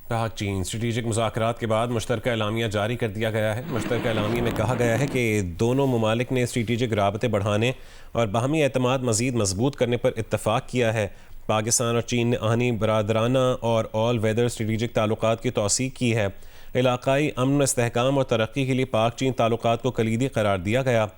पाक चीन स्ट्रेटेजिक मुज़ाकरात के बाद मुश्तरका एलामिया जारी कर दिया गया है। मुश्तरका एलामिया में कहा गया है कि दोनों ममालिक ने स्ट्रेटेजिक राबते बढ़ाने और बाहमी एतमाद मज़ीद मजबूत करने पर इत्तफ़ाक़ किया है। पाकिस्तान और चीन ने आहनी बरादराना और ऑल वेदर स्ट्रेटेजिक ताल्लुकात की तौसीक़ की है। इलाक़ाई अमन, इस्तेहकाम और तरक्की के लिए पाक चीन ताल्लुकात को कलीदी करार दिया गया।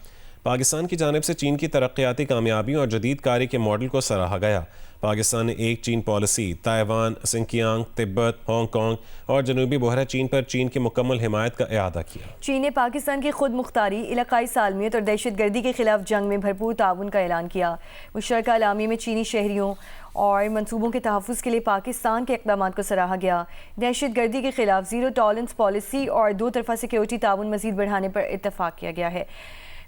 पाकिस्तान की जानिब से चीन की तरक्याती कामयाबी और जदीद कारी के मॉडल को सराहा गया। पाकिस्तान ने एक चीन policy, Taiwan, Sinkiang, Tibet, Hong Kong और जनूबी बहरा चीन पर चीन की मुकम्मल हिमायत का इआदा किया। चीन ने पाकिस्तान की खुद मुख्तारी, इलाकाई सालमियत और दहशतगर्दी के खिलाफ जंग में भरपूर ताउन का ऐलान किया। मुश्तरका एलामिया में चीनी शहरियों और मनसूबों के तहफ़्फ़ुज़ के लिए पाकिस्तान के इक़दामात को सराहा गया। दहशतगर्दी के खिलाफ ज़ीरो टॉलरेंस पॉलिसी और दो तरफ़ा सिक्योरिटी ताउन मज़ीद बढ़ाने पर इत्तफ़ाक़ किया गया है।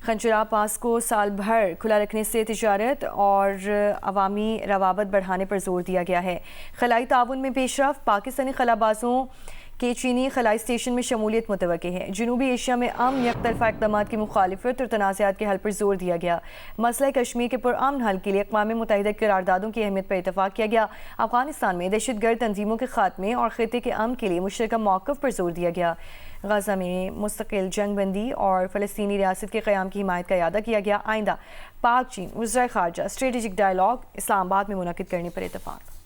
खंचरा पास को साल भर खुला रखने से तिजारत और अवामी रवाबत बढ़ाने पर जोर दिया गया है। खलाई ताउन में पेशरफ, पाकिस्तानी खलाबाजों के चीनी खलाई स्टेशन में शमूलियत मुतवक्की है। जनूबी एशिया में अमन, यकतरफा इक़दामात की मुखालिफत और तनाज़ात के हल पर जोर दिया गया। मसला कश्मीर के पुरअमन हल के लिए अक़वाम मुत्तहिदा की करारदादों की अहमियत पर इत्तफ़ाक़ किया गया। अफ़गानिस्तान में दहशतगर्द तंजीमों के खात्मे और ख़ित्ते के अमन के लिए मुश्तरका मौक़िफ़ पर जोर दिया गया। गज़ा में मुस्तकिल जंग बंदी और फ़लस्तीनी रियासत के क़याम की हिमायत का इआदा किया गया। आइंदा पाक चीन वज़ीर ख़ारजा स्ट्रेटेजिक डायलॉग इस्लामाबाद में मुनक़िद करने पर इत्तफ़ाक़।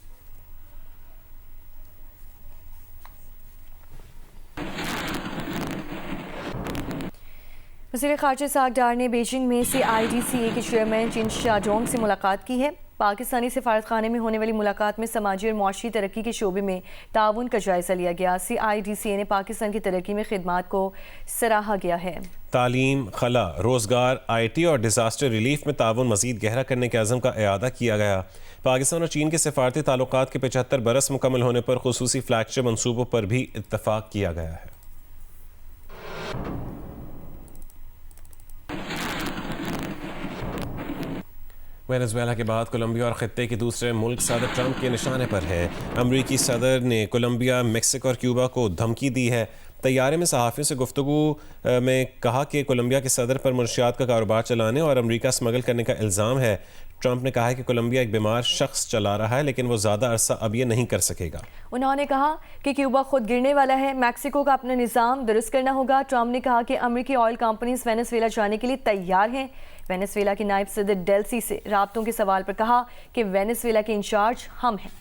वज़ीर ख़ारजा इसहाक़ डार ने बीजिंग में CIDCA के चेयरमैन जिन शाजोंग से मुलाकात की है। पाकिस्तानी सफारतखाने में होने वाली मुलाकात में समाजी और मुआशी तरक्की के शोबे में ताउन का जायज़ा लिया गया। CIDCA ने पाकिस्तान की तरक्की में खिदमात को सराहा गया है। तालीम, खला, रोज़गार, IT और डिज़ास्टर रिलीफ में ताउन मज़ीद गहरा करने के अज़म का इआदा किया गया। पाकिस्तान और चीन के सफारती ताल्लुकात के 75 बरस मुकम्मल होने पर खुसूसी फ्लैगशिप मनसूबों पर भी इत्तफ़ाक़ किया गया है। वेनेजुएला के बाद कोलंबिया और ख़ित्ते के दूसरे मुल्क सदर ट्रंप के निशाने पर है। अमरीकी सदर ने कोलंबिया, मेक्सिको और क्यूबा को धमकी दी है। तैयारे में सहाफ़ियों से गुफ्तगू में कहा कि कोलंबिया के सदर पर मनशियात का कारोबार चलाने और अमरीका स्मगल करने का इल्ज़ाम है। ट्रंप ने कहा है कि कोलंबिया एक बीमार शख्स चला रहा है, लेकिन वो ज़्यादा अरसा अब ये नहीं कर सकेगा। उन्होंने कहा कि क्यूबा खुद गिरने वाला है, मैक्सिको का अपना निज़ाम दुरुस्त करना होगा। ट्रंप ने कहा कि अमरीकी ऑयल कंपनीज वेनेजुएला जाने के लिए तैयार हैं। वेनेजुएला के नायब सदर डेल्सी से राब्तों के सवाल पर कहा कि वेनेजुएला के इंचार्ज हम हैं।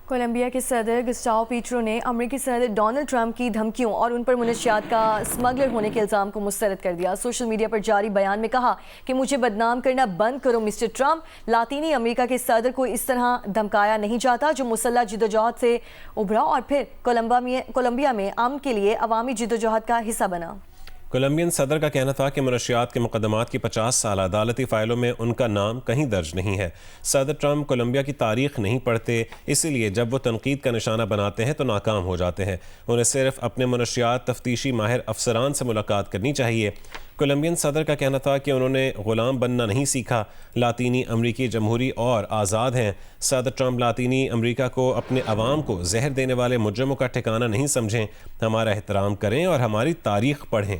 कोलंबिया के सदर गुस्टाओ पेट्रो ने अमेरिकी सदर डोनाल्ड ट्रंप की धमकियों और उन पर मुनशियात का स्मगलर होने के इल्ज़ाम को मुस्तरद कर दिया। सोशल मीडिया पर जारी बयान में कहा कि मुझे बदनाम करना बंद करो मिस्टर ट्रंप। लातीनी अमेरिका के सदर को इस तरह धमकाया नहीं जाता, जो मुसल्लह जिद्दोजहद से उभरा और फिर कोलंबिया में अमन के लिए अवामी जिद्दोजहद का हिस्सा बना। कोलंबियन सदर का कहना था कि मनशियात के मुकदमात की 50 साल अदालती फ़ाइलों में उनका नाम कहीं दर्ज नहीं है। सदर ट्रंप कोलंबिया की तारीख नहीं पढ़ते, इसीलिए जब वो तनकीद का निशाना बनाते हैं तो नाकाम हो जाते हैं। उन्हें सिर्फ अपने मनशियात तफ्तीशी माहिर अफसरान से मुलाकात करनी चाहिए। कोलंबियन सदर का कहना था कि उन्होंने ग़ुलाम बनना नहीं सीखा। लातीनी अमरीकी जमहूरी और आज़ाद हैं। सदर ट्रंप लातीनी अमरीका को अपने अवाम को जहर देने वाले मुजरिमों का ठिकाना नहीं समझें। हमारा एहतराम करें और हमारी तारीख पढ़ें।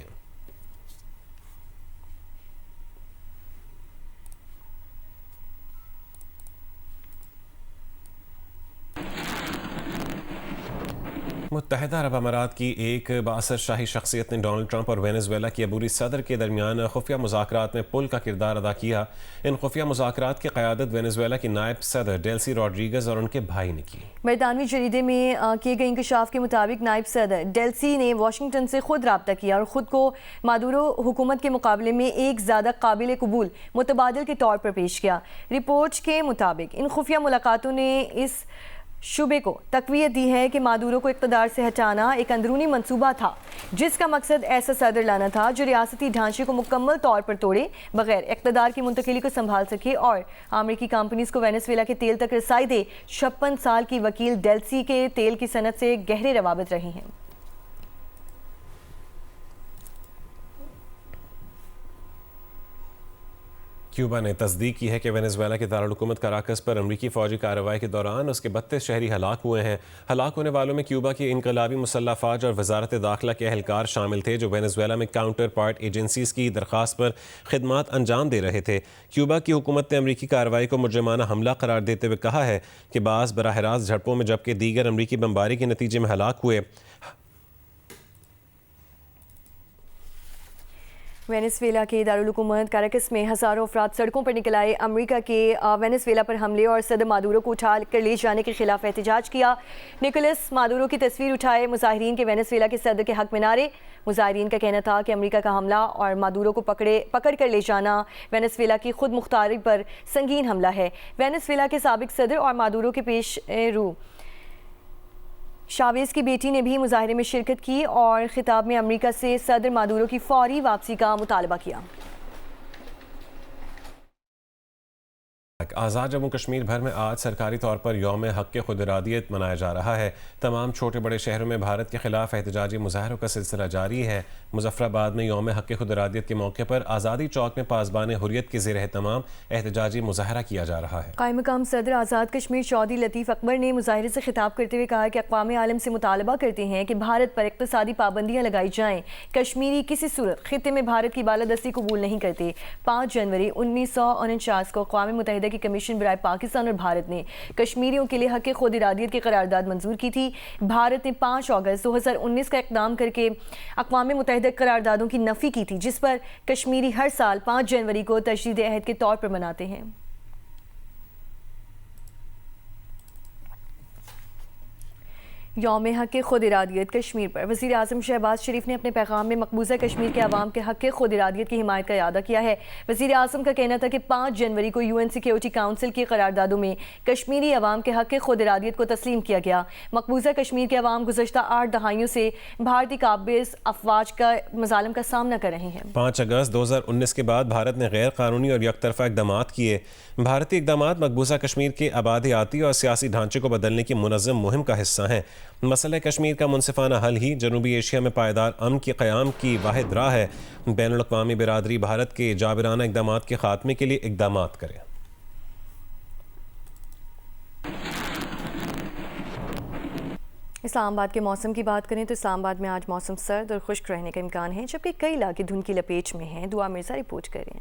मुत्तहिदा अरब अमारात की एक बासर शाही शख्सियत ने डोनाल्ड ट्रंप और वेनेजुएला की अबूरी सदर के दरमियान खुफिया मुज़ाकरात में पुल का किरदार अदा किया। इन खुफिया मुज़ाकरात की क़यादत वेनेजुएला की नायब सदर डेल्सी रॉड्रिगज़ और उनके भाई ने की। बरतानवी जरीदे में किए गए इंकशाफ के मुताबिक नायब सदर डेल्सी ने वाशिंगटन से खुद रब्ता किया और ख़ुद को मादुरो हुकूमत के मुकाबले में एक ज़्यादा काबिल कबूल मुतबादिल के तौर पर पेश किया। रिपोर्ट के मुताबिक इन खुफिया मुलाकातों ने इस शुबे को तक़वियत दी है कि मादुरो को इक़्तिदार से हटाना एक अंदरूनी मंसूबा था, जिसका मकसद ऐसा सदर लाना था जो रियासती ढांचे को मुकम्मल तौर पर तोड़े बगैर इक़्तिदार की मुंतकिली को संभाल सके और अमेरिकी कंपनीज को वेनेजुएला के तेल तक रसाई दे। 56 साल की वकील डेल्सी के तेल की सनत से गहरे रवाबत रही हैं। क्यूबा ने तस्दीक की है कि वेनेजुएला के दारुल-हुकूमत कराकस पर अमरीकी फ़ौजी कार्रवाई के दौरान उसके 32 शहरी हलाक हुए हैं। हलाक होने वालों में क्यूबा की इनकलाबी मुसल्लह फ़ौज और वजारत दाखिला के अहलकार शामिल थे, जो वेनेजुएला में काउंटर पार्ट एजेंसीज की दरख्वास्त पर खिदमात अंजाम दे रहे थे। क्यूबा की हुकूमत ने अमरीकी कार्रवाई को मुजरिमाना हमला करार देते हुए कहा है कि बाज़ बराह रास्त झड़पों में जबकि दीगर अमरीकी बमबारी के नतीजे में हलाक हुए। वेनेजुएला के दारुल-हुकूमत काराकस में हज़ारों अफराद सड़कों पर निकल आए। अमरीका के वेनेजुएला पर हमले और सदर मादुरो को उठा कर ले जाने के खिलाफ एहतजाज किया। निकोलस मादुरो की तस्वीर उठाए मुजाहिरीन के वेनेजुएला के सदर के हक में नारे। मुजाहिरीन का कहना था कि अमरीका का हमला और मादुरो को पकड़ कर ले जाना वेनेजुएला की खुद मुख्तारी पर संगीन हमला है। वेनेजुएला के साबिक सदर और मादुरो के पेश रू शावेज की बेटी ने भी मुजाहरे में शिरकत की और खिताब में अमेरिका से सदर मादुरो की फौरी वापसी का मुतालबा किया। आज़ाद जम्मू कश्मीर भर में आज सरकारी तौर पर यौम हक़ के खुद इरादियत मनाया जा रहा है। तमाम छोटे बड़े शहरों में भारत के खिलाफ एहतजाजी मुजाहरों का सिलसिला जारी है। मुजफ्फराबाद में यौम हक़ के खुद इरादियत के मौके पर आज़ादी चौक में पासबान हुर्रियत के ज़ेर एहतमाम एहतजाजी मुजाहरा किया जा रहा है। कायम मकाम सदर आज़ाद कश्मीर चौधरी लतीफ़ अकबर ने मुजाहरे से खिताब करते हुए कहा कि अक़वाम आलम से मुतालबा करते हैं कि भारत पर इक़्तिसादी पाबंदियाँ लगाई जाएँ। कश्मीरी किसी सूरत खित्ते में भारत की बालादस्ती कबूल नहीं करते। 5 जनवरी 1949 को अक़वाम मुत्तहिदा की कमीशन बराए पाकिस्तान और भारत ने कश्मीरियों के लिए हक़ खुद इरादियत की करारदाद मंजूर की थी। भारत ने 5 अगस्त 2019 का इक़दाम करके अक़वाम मुत्तहिदा करारदादों की नफ़ी की थी, जिस पर कश्मीरी हर साल 5 जनवरी को तजदीद अहद के तौर पर मनाते हैं। यौम हक़ खुद इरादियत कश्मीर पर वज़ीर आज़म शहबाज शरीफ ने अपने पैगाम में मकबूजा कश्मीर के अवाम के हक़ खुद इरादियत की हिमायत का इरादा किया है। वज़ीर आज़म का कहना था कि 5 जनवरी को UN सिक्योरिटी काउंसिल की करारदादों में कश्मीरी अवाम के हक़ खुद इरादियत को तस्लीम किया गया। मकबूजा कश्मीर के अवाम गुज़श्ता 8 दहाइयों से भारतीय काबिज़ अफवाज का मज़ालिम का सामना कर रहे हैं। 5 अगस्त 2019 के बाद भारत ने गैर कानूनी और यकतरफा इक़दाम किए। भारतीय इक़दाम मकबूजा कश्मीर के आबादियाती और सियासी ढांचे को बदलने की मुनज़्ज़म मुहिम का हिस्सा हैं। मसला कश्मीर का मुनसिफाना हल ही जनूबी एशिया में पायदार अमन के क़याम की वाहिद राह है। बैनुल अक़वामी बिरादरी भारत के जाबिराना इक़दाम के ख़ात्मे के लिए इक़दाम करे। इस्लामाबाद के मौसम की बात करें तो इस्लामाबाद में आज मौसम सर्द और खुश्क रहने का इम्कान है, जबकि कई इलाके धुंध की लपेट में हैं। दुआ मिर्ज़ा रिपोर्ट करें।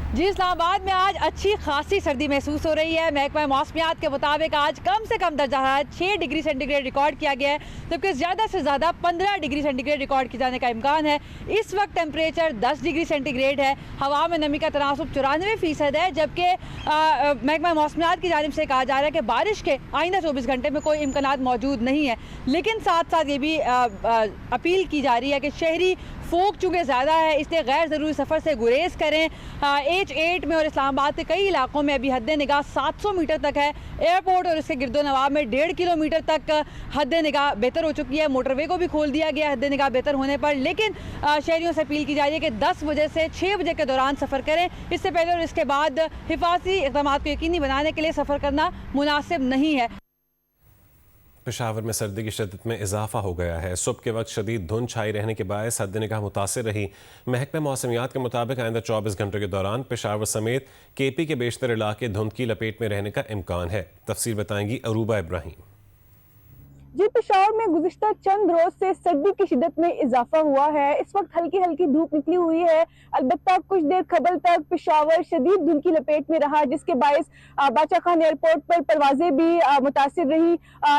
जी, इस्लामाबाद में आज अच्छी खासी सर्दी महसूस हो रही है। महकमा मौसमियात के मुताबिक आज कम से कम दर्जा हरारत 6 डिग्री सेंटीग्रेड रिकॉर्ड किया गया है, जबकि ज़्यादा से ज़्यादा 15 डिग्री सेंटीग्रेड रिकॉर्ड किए जाने का इम्कान है। इस वक्त टेम्परेचर 10 डिग्री सेंटीग्रेड है। हवा में नमी का तनासुब 94% है, जबकि महकमा मौसमियात की जानिब से कहा जा रहा है कि बारिश के आइंदा 24 घंटे में कोई इम्कानात मौजूद नहीं है। लेकिन साथ साथ ये भी अपील की जा रही है कि शहरी फोक चूँकि ज़्यादा है, इसलिए गैर ज़रूरी सफ़र से गुरेज करें। H8 में और इस्लामाबाद के कई इलाकों में अभी हद निगाह 700 मीटर तक है। एयरपोर्ट और इसके गिरदो नवाब में 1.5 किलोमीटर तक हद निगाह बेहतर हो चुकी है। मोटरवे को भी खोल दिया गया हद निगाह बेहतर होने पर, लेकिन शहरियों से अपील की जा रही है कि 10 बजे से 6 बजे के दौरान सफ़र करें। इससे पहले और इसके बाद हिफाजती इक़दाम को यकीनी बनाने के लिए सफ़र करना मुनासिब नहीं है। पेशावर में सर्दी की शिद्दत में इजाफा हो गया है। सुबह के वक्त शदीद धुंध छाई रहने के बायस हद निगाह मुतासिर रही। महकमा मौसमियात के मुताबिक आइंदा 24 घंटों के दौरान पेशावर समेत KP के बेशतर इलाके धुंध की लपेट में रहने का इम्कान है। तफसील बताएंगी अरूबा इब्राहिम। जी, पेशावर में गुज़िश्ता चंद रोज से सर्दी की शिद्दत में इजाफा हुआ है। इस वक्त हल्की हल्की धूप निकली हुई है। अलबत्ता कुछ देर कबल तक पेशावर शदीद धुंध की लपेट में रहा, जिसके बायस बादशाह खान एयरपोर्ट पर परवाजें भी मुतासिर रही।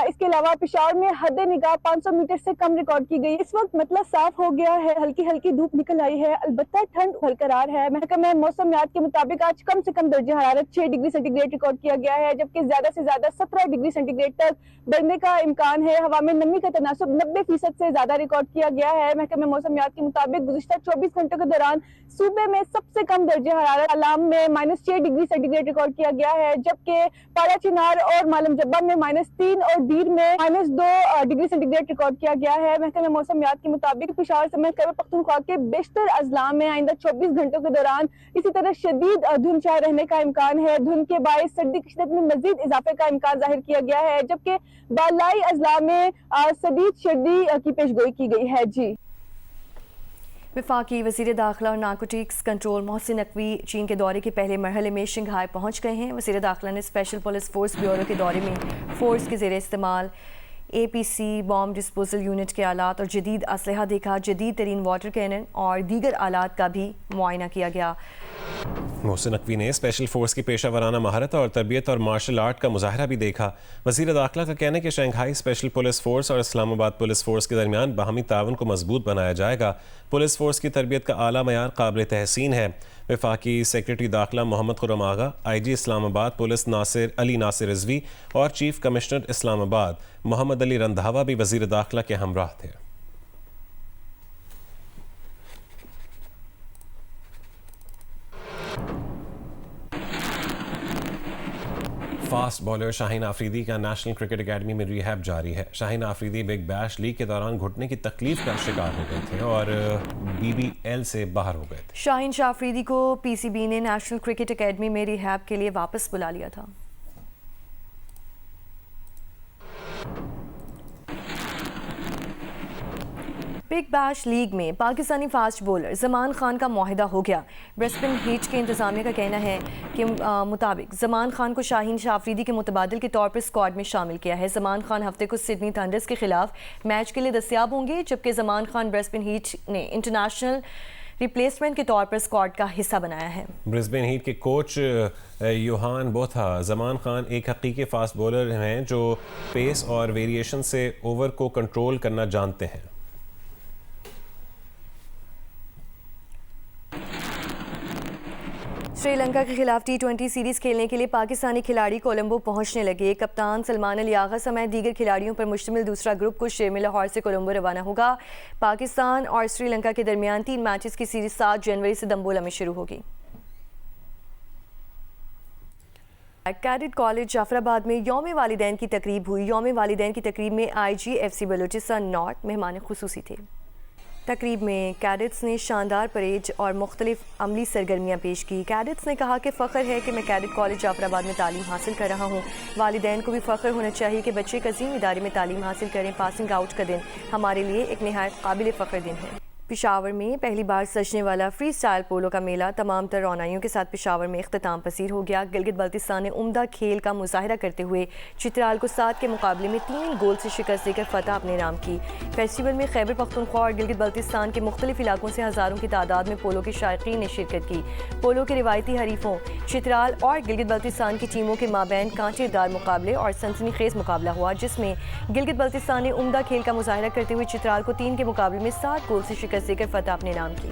इसके अलावा पेशावर में हद निगाह 500 मीटर से कम रिकॉर्ड की गई। इस वक्त मतलब साफ हो गया है, हल्की हल्की धूप निकल आई है। अलबत्ता ठंड बरकरार है। महकमा मौसमियात के मुताबिक आज कम से कम दर्जा हरारत 6 डिग्री सेंटीग्रेड रिकॉर्ड किया गया है, जबकि ज्यादा से ज्यादा 17 डिग्री सेंटीग्रेड तक बढ़ने का इम्कान है। हवा में नमी का तनासुब 90% से ज्यादा रिकॉर्ड किया गया है। महकमे मौसमियात के मुताबिक गुज़िश्ता 24 घंटों के दौरान सूबे में सबसे कम दर्जा हरारत अलाम में -6 डिग्री सेंटीग्रेड रिकॉर्ड किया गया है, जबकि पारा चिनार और मालम जब्बा में -3 और दीर में -2 डिग्री सेंटीग्रेड रिकॉर्ड किया गया है। महकमे मौसमियात के मुताबिक पेशावर समेत खैबर पख्तूनख्वा के बेशतर अजला में आइंदा 24 घंटों के दौरान इसी तरह शदीद धुंध छाए रहने का इम्कान है। धुंध के बायस सर्दी की शिद्दत में मजीद इजाफे का इम्कान जाहिर किया गया है, जबकि बालाई अजला में शदीद सर्दी की पेशगोई की गई है। जी, वफाकी वज़ीर दाखिला और नारकोटिक्स कंट्रोल मोहसिन नकवी चीन के दौरे के पहले मरहले में शंघाई पहुँच गए हैं। वज़ीर दाखिला ने स्पेशल पुलिस फोर्स ब्यूरो के दौरे में फोर्स के ज़ेरे इस्तेमाल APC बॉम्ब डिस्पोजल यूनिट के आलात और जदीद असलहा देखा। जदीद तरीन वाटर कैनन और दीगर आलात का भी मुआयना किया गया। मोहसिन नकवी ने स्पेशल फोर्स की पेशा वराना महारत और तरबियत और मार्शल आर्ट का मुजाहरा भी देखा। वज़ीर दाखिला का कहना है कि शंघाई स्पेशल पुलिस फोर्स और इस्लामाबाद पुलिस फोर्स के दरमियान बाहमी ताउन को मजबूत बनाया जाएगा। पुलिस फोर्स की तरबियत का आला मयार काबिल तहसीन है। वफाकी सेक्रेटरी दाखिला मोहम्मद खुर्रम आगा, IG इस्लामाबाद पुलिस अली नासिर रिजवी और चीफ कमिश्नर इस्लामाबाद मोहम्मद अली रंधावा भी वज़ीर दाखिला के हमराह थे। फास्ट बॉलर शाहीन आफरीदी का नेशनल क्रिकेट एकेडमी में रिहैब जारी है। Shaheen Afridi big bash league के दौरान घुटने की तकलीफ का शिकार हो गए थे और BBL से बाहर हो गए थे। शाहीन शाह आफरीदी को PCB ने नेशनल क्रिकेट एकेडमी में रिहैब के लिए वापस बुला लिया था। बिग बैश लीग में पाकिस्तानी फास्ट बॉलर जमान खान का मुआहिदा हो गया। ब्रिस्बेन हीट के इंतजामिया का कहना है कि मुताबिक जमान खान को शाहीन शाह आफरीदी के मुतबादिल के तौर पर स्क्वाड में शामिल किया है। जमान खान हफ्ते को सिडनी थंडर्स के खिलाफ मैच के लिए दस्तयाब होंगे, जबकि जमान खान ब्रिस्बेन हीट ने इंटरनेशनल रिप्लेसमेंट के तौर पर स्क्वाड का हिस्सा बनाया है। ब्रिस्बेन हीट के coach Johan Botha Zaman Khan एक हकीकी फास्ट बॉलर हैं जो पेस और वेरिएशन से ओवर को कंट्रोल करना जानते हैं। श्रीलंका के खिलाफ T20 सीरीज़ खेलने के लिए पाकिस्तानी खिलाड़ी कोलंबो पहुंचने लगे। कप्तान सलमान अली आगा समेत दीगर खिलाड़ियों पर मुश्तमिल दूसरा ग्रुप कुछ देर में लाहौर से कोलंबो रवाना होगा। पाकिस्तान और श्रीलंका के दरमियान 3 मैचेस की सीरीज़ 7 जनवरी से दम्बोला में शुरू होगी। कैडेट कॉलेज जाफराबाद में यौम वालिदैन की तकरीब हुई। यौम वालिदैन की तकरीब में IG FC बलूचिस्तान नॉर्थ मेहमान खुसूसी थे। तकरीब में कैडेट्स ने शानदार परेड और मुख्तलिफ अमली सरगर्मियाँ पेश की। कैडेट्स ने कहा कि फ़ख्र है कि मैं कैडेट कॉलेज जाफराबाद में तालीम हासिल कर रहा हूँ। वालिदैन को भी फ़ख्र होना चाहिए कि बच्चे एक अजीम इदारे में तालीम हासिल करें। पासिंग आउट का दिन हमारे लिए एक नहायत काबिल फ़ख्र दिन है। पेशावर में पहली बार सजने वाला फ्री स्टाइल पोलो का मेला तमाम तर रौनाइयों के साथ पेशावर में इख्तिताम पसीर हो गया। गिलगित बल्तिस्तान ने उम्दा खेल का मुजाहिरा करते हुए चित्राल को 7 के मुकाबले में 3 गोल से शिकस्त देकर फतह अपने नाम की। फेस्टिवल में खैबर पख्तूनख्वा और गिलगित बल्तिस्तान के मुख्तलिफ इलाकों से हज़ारों की तादाद में पोलो के शायकीन ने शिरकत की। पोलो के रिवायती हरीफों चित्राल और गिलगित बल्तिस्तान की टीमों के माबैन कांटेदार मुकाबले और सनसनीखेज मुकाबला हुआ, जिसमें गिलगित बल्तिस्तान ने उम्दा खेल का मुजाहिरा करते हुए चित्राल को 3 के मुकाबले में 7 गोल से शिकस्त देकर फतह अपने नाम की।